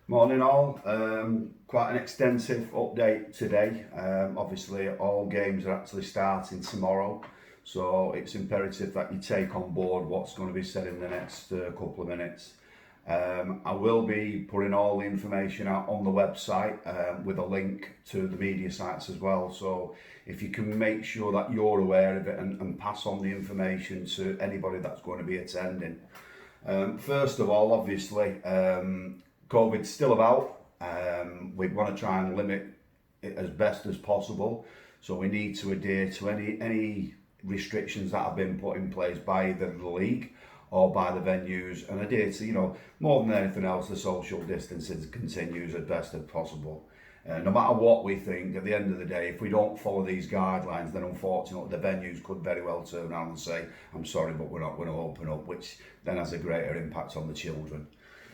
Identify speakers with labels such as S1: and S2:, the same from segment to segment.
S1: Morning all. Quite an extensive update today. Obviously all games are actually starting tomorrow, so it's imperative that you take on board what's going to be said in the next couple of minutes. I will be putting all the information out on the website with a link to the media sites as well, so if you can make sure that you're aware of it and pass on the information to anybody that's going to be attending. First of all, obviously, COVID's still about. We want to try and limit it as best as possible, so we need to adhere to any restrictions that have been put in place by either the league or by the venues, and adhere to, more than anything else, the social distancing continues as best as possible. No matter what we think, at the end of the day, if we don't follow these guidelines, then unfortunately the venues could very well turn around and say, I'm sorry, but we're not going to open up, which then has a greater impact on the children.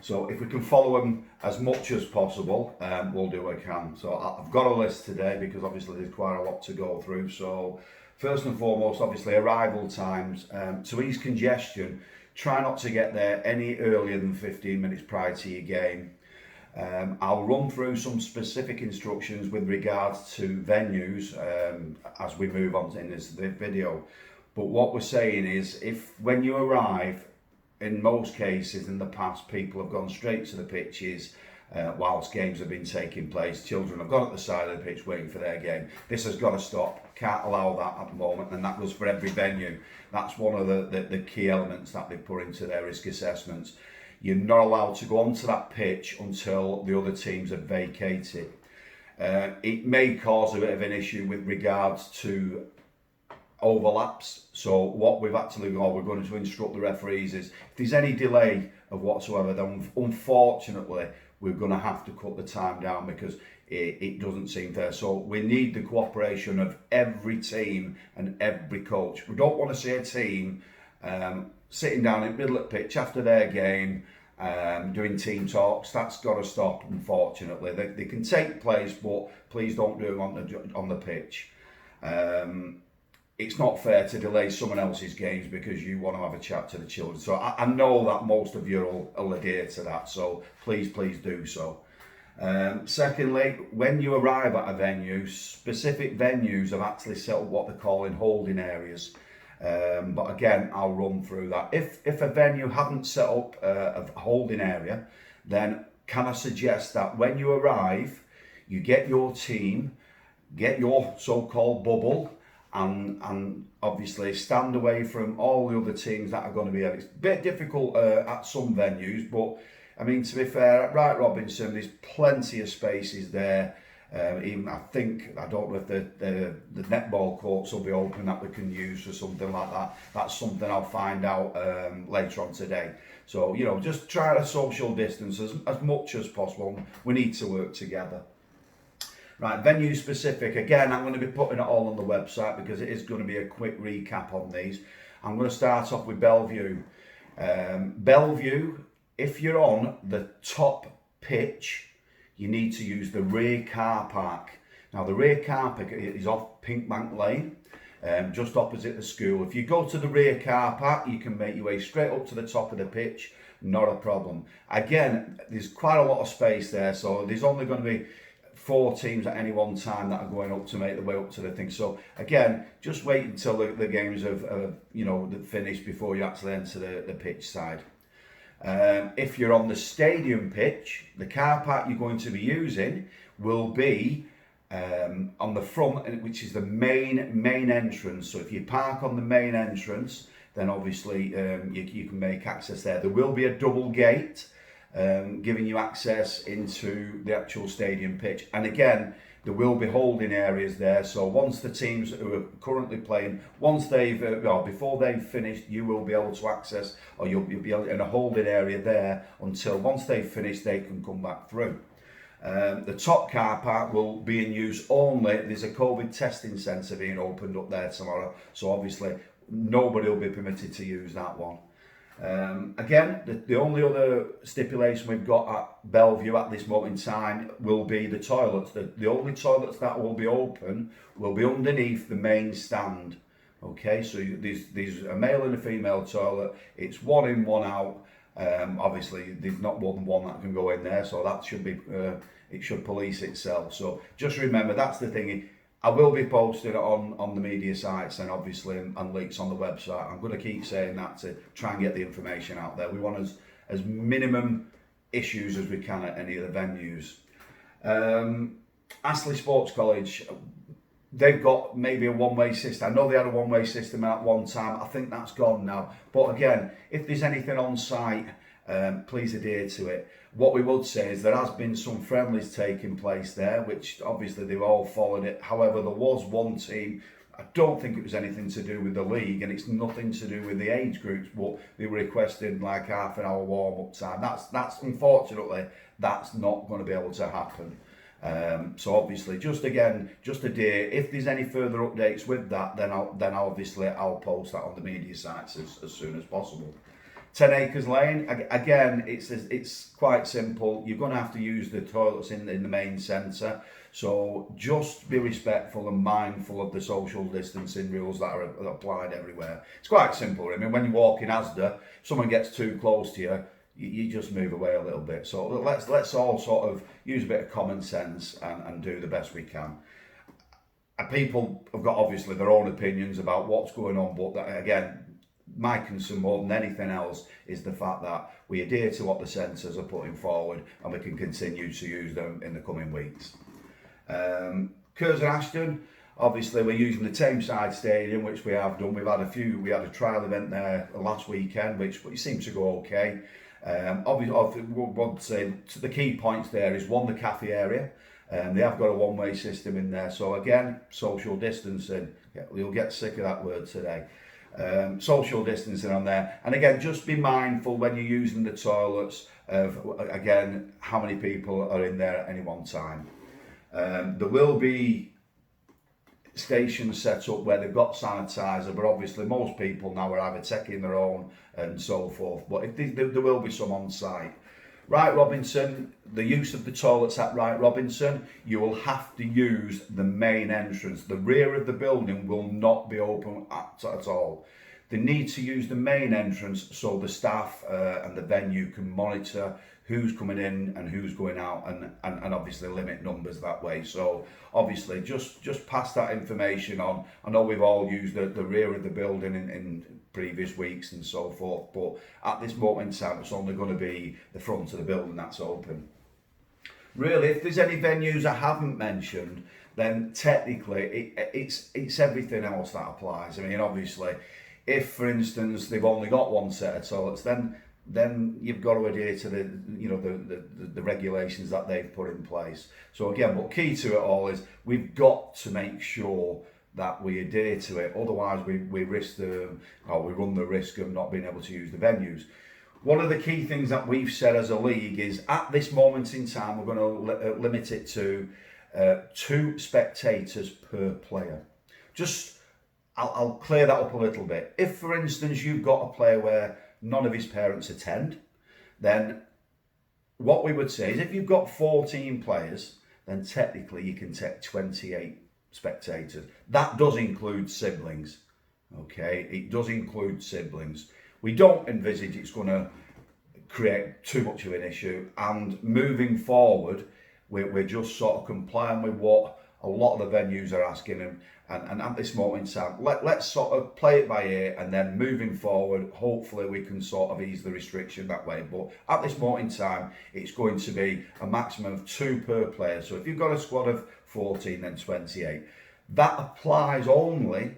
S1: So if we can follow them as much as possible, we'll do what we can. So I've got a list today because obviously there's quite a lot to go through. So first and foremost, obviously arrival times. To ease congestion, try not to get there any earlier than 15 minutes prior to your game. I'll run through some specific instructions with regards to venues as we move on in this video. But what we're saying is, if when you arrive, in most cases in the past, people have gone straight to the pitches whilst games have been taking place. Children have gone at the side of the pitch waiting for their game. This has got to stop. Can't allow that at the moment, and that goes for every venue. That's one of the key elements that they put into their risk assessments. You're not allowed to go onto that pitch until the other teams have vacated. It may cause a bit of an issue with regards to overlaps. So what we've actually got, we're going to instruct the referees is, if there's any delay of whatsoever, then unfortunately we're going to have to cut the time down because it doesn't seem fair. So we need the cooperation of every team and every coach. We don't want to see a team sitting down in the middle of the pitch after their game doing team talks. That's got to stop, unfortunately. They can take place, but please don't do them on the pitch. It's not fair to delay someone else's games because you want to have a chat to the children. So I know that most of you will adhere to that, so please do so. Secondly, when you arrive at a venue, specific venues have actually set up what they're calling holding areas. But again, I'll run through that. If a venue hadn't set up a holding area, then can I suggest that when you arrive, you get your team, get your so-called bubble, and obviously stand away from all the other teams that are going to be there. It's a bit difficult at some venues, but I mean, to be fair, at Wright Robinson, there's plenty of spaces there. Even I don't know if the netball courts will be open that we can use for something like that. That's something I'll find out later on today. So, just try to social distance as much as possible. We need to work together. Right, venue specific. Again, I'm going to be putting it all on the website because it is going to be a quick recap on these. I'm going to start off with Bellevue. Bellevue, if you're on the top pitch, you need to use the rear car park. Now, the rear car park is off Pinkbank Lane, just opposite the school. If you go to the rear car park, you can make your way straight up to the top of the pitch. Not a problem. Again, there's quite a lot of space there, so there's only going to be 4 teams at any one time that are going up to make the way up to the thing. So again, just wait until the games have finished before you actually enter the pitch side. If you're on the stadium pitch, the car park you're going to be using will be on the front, which is the main entrance. So if you park on the main entrance, then obviously you can make access there. There will be a double gate giving you access into the actual stadium pitch, and again, there will be holding areas there. So once the teams who are currently playing, once they've before they've finished, you will be able to access, or you'll be in a holding area there until once they've finished, they can come back through. The top car park will be in use only. There's a COVID testing centre being opened up there tomorrow, so obviously nobody will be permitted to use that one. Again, the only other stipulation we've got at Bellevue at this moment in time will be the toilets. The only toilets that will be open will be underneath the main stand. Okay, so there's a male and a female toilet. It's one in, one out. Obviously, there's not more than one that can go in there, so that should be it should police itself. So just remember, that's the thing. I will be posting it on the media sites and obviously and links on the website. I'm going to keep saying that to try and get the information out there. We want as minimum issues as we can at any of the venues. Astley Sports College, they've got maybe a one-way system. I know they had a one-way system at one time. I think that's gone now. But again, if there's anything on site, please adhere to it. What we would say is there has been some friendlies taking place there, which obviously they've all followed it. However, there was one team, I don't think it was anything to do with the league, and it's nothing to do with the age groups, but they were requesting like half an hour warm-up time. That's unfortunately, that's not going to be able to happen. So obviously, just adhere. If there's any further updates with that, then I'll post that on the media sites as soon as possible. 10 Acres Lane, again, it's quite simple. You're going to have to use the toilets in the main centre. So just be respectful and mindful of the social distancing rules that are applied everywhere. It's quite simple. I mean, when you walk in Asda, someone gets too close to you, you just move away a little bit. So let's all sort of use a bit of common sense and do the best we can. People have got obviously their own opinions about what's going on, but again, my concern more than anything else is the fact that we adhere to what the centres are putting forward and we can continue to use them in the coming weeks. Curzon Ashton, obviously we're using the Tameside Stadium, which we have done. We had a trial event there last weekend, which seems to go okay. Obviously, I would say the key points there is one, the cafe area. They have got a one-way system in there. So again, social distancing. Yeah, you'll get sick of that word today. Social distancing on there, and again, just be mindful when you're using the toilets of again how many people are in there at any one time. There will be stations set up where they've got sanitizer, but obviously most people now are either taking their own and so forth, but if there will be some on site. Wright Robinson, the use of the toilets at Wright Robinson, you will have to use the main entrance. The rear of the building will not be open at all. They need to use the main entrance so the staff and the venue can monitor who's coming in and who's going out, and obviously limit numbers that way. So obviously just pass that information on. I know we've all used the rear of the building in previous weeks and so forth, but at this moment in time it's only going to be the front of the building that's open. Really, if there's any venues I haven't mentioned, then technically it's everything else that applies. I mean, obviously, if for instance they've only got one set of toilets, then you've got to adhere to the regulations that they've put in place. So again, but key to it all is we've got to make sure that we adhere to it. Otherwise, we run the risk of not being able to use the venues. One of the key things that we've said as a league is at this moment in time, we're going to limit it to 2 spectators per player. I'll clear that up a little bit. If, for instance, you've got a player where none of his parents attend, then what we would say is if you've got 14 players, then technically you can take 28 spectators. That does include siblings. Okay, it does include siblings. We don't envisage it's going to create too much of an issue, and moving forward we're just sort of complying with what a lot of the venues are asking, and at this moment in time let's sort of play it by ear, and then moving forward hopefully we can sort of ease the restriction that way. But at this moment in time it's going to be a maximum of 2 per player. So if you've got a squad of 14, then 28. That applies only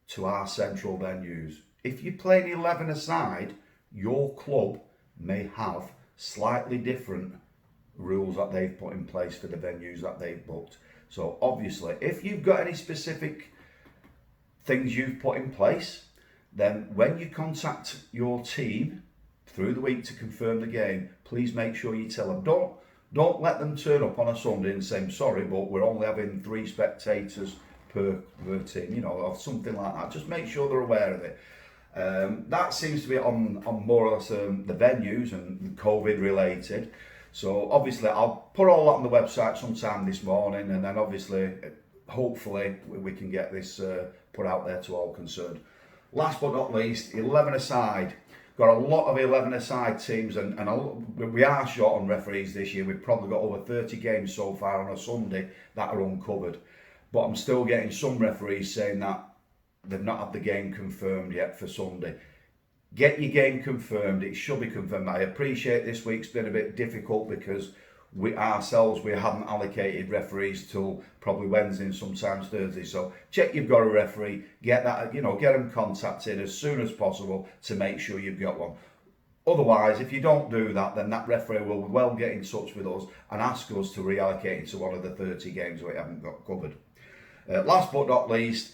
S1: to our central venues. If you're playing 11 aside, your club may have slightly different rules that they've put in place for the venues that they've booked. So obviously, if you've got any specific things you've put in place, then when you contact your team through the week to confirm the game, please make sure you tell them. Don't let them turn up on a Sunday and say, sorry, but we're only having 3 spectators per team, or something like that. Just make sure they're aware of it. That seems to be on more or less the venues and COVID related. So obviously I'll put all that on the website sometime this morning, and then obviously hopefully we can get this put out there to all concerned. Last but not least, 11 aside. got a lot of 11-a-side teams, and we are short on referees this year. We've probably got over 30 games so far on a Sunday that are uncovered. But I'm still getting some referees saying that they've not had the game confirmed yet for Sunday. Get your game confirmed. It should be confirmed. I appreciate this week's been a bit difficult because we haven't allocated referees till probably Wednesday and sometimes Thursday. So check you've got a referee. Get that, get them contacted as soon as possible to make sure you've got one. Otherwise, if you don't do that, then that referee will well get in touch with us and ask us to reallocate into one of the 30 games we haven't got covered. Last but not least,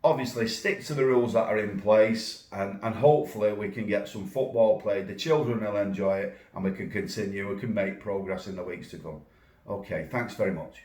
S1: obviously stick to the rules that are in place, and hopefully we can get some football played. The children will enjoy it and we can continue, we can make progress in the weeks to come. Okay, thanks very much.